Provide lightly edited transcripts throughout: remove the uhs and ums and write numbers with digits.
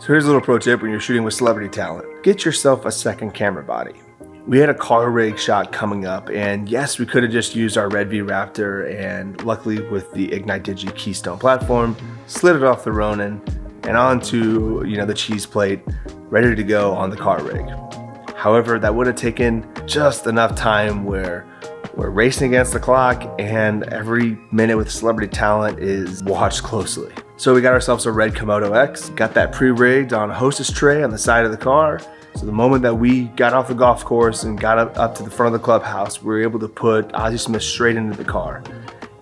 So here's a little pro tip when you're shooting with celebrity talent. Get yourself a second camera body. We had a car rig shot coming up, and yes, we could have just used our RED V-Raptor, and luckily with the Ignite Digi Keystone platform, slid it off the Ronin and onto the cheese plate, ready to go on the car rig. However, that would have taken just enough time where we're racing against the clock and every minute with celebrity talent is watched closely. So we got ourselves a RED Komodo X, got that pre-rigged on a hostess tray on the side of the car. So the moment that we got off the golf course and got up to the front of the clubhouse, we were able to put Ozzie Smith straight into the car.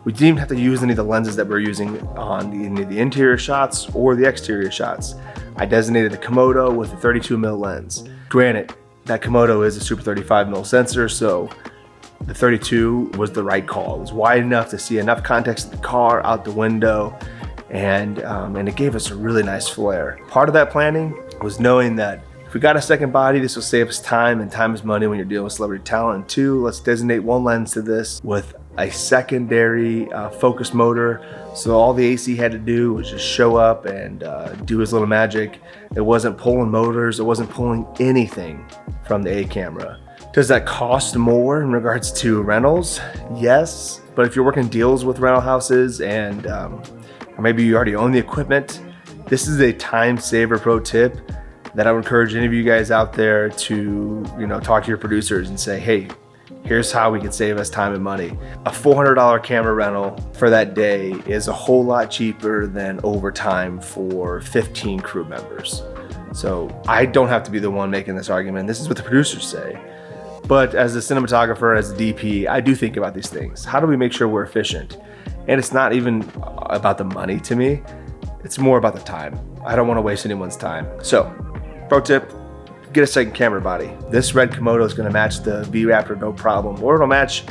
We didn't even have to use any of the lenses that we're using on any of the interior shots or the exterior shots. I designated the Komodo with a 32mm lens. Granted, that Komodo is a super 35mm sensor, so the 32 was the right call. It was wide enough to see enough context of the car out the window, and it gave us a really nice flare. Part of that planning was knowing that if we got a second body, this will save us time, and time is money when you're dealing with celebrity talent. And two, let's designate one lens to this with a secondary focus motor. So all the AC had to do was just show up and do his little magic. It wasn't pulling motors, it wasn't pulling anything from the A camera. Does that cost more in regards to rentals? Yes, but if you're working deals with rental houses and or maybe you already own the equipment, this is a time saver pro tip that I would encourage any of you guys out there to talk to your producers and say, hey, here's how we can save us time and money. A $400 camera rental for that day is a whole lot cheaper than overtime for 15 crew members. So I don't have to be the one making this argument. This is what the producers say. But as a cinematographer, as a DP, I do think about these things. How do we make sure we're efficient? And it's not even about the money to me. It's more about the time. I don't want to waste anyone's time. So, pro tip, get a second camera body. This RED Komodo is going to match the V-Raptor no problem, or it'll match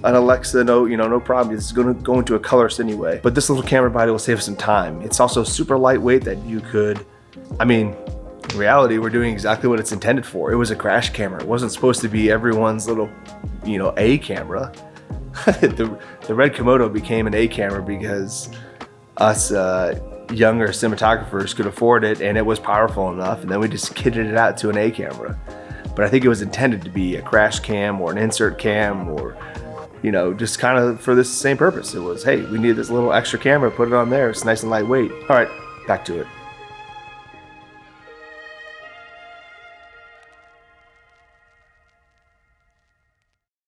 an Alexa no problem. It's going to go into a colorist anyway. But this little camera body will save us some time. It's also super lightweight that you could, in reality, we're doing exactly what it's intended for. It was a crash camera. It wasn't supposed to be everyone's little, A camera. The RED Komodo became an A camera because us younger cinematographers could afford it, and it was powerful enough, and then we just kitted it out to an A camera. But I think it was intended to be a crash cam or an insert cam, or just kind of for this same purpose. It was, hey, we need this little extra camera, put it on there, it's nice and lightweight. All right, back to it.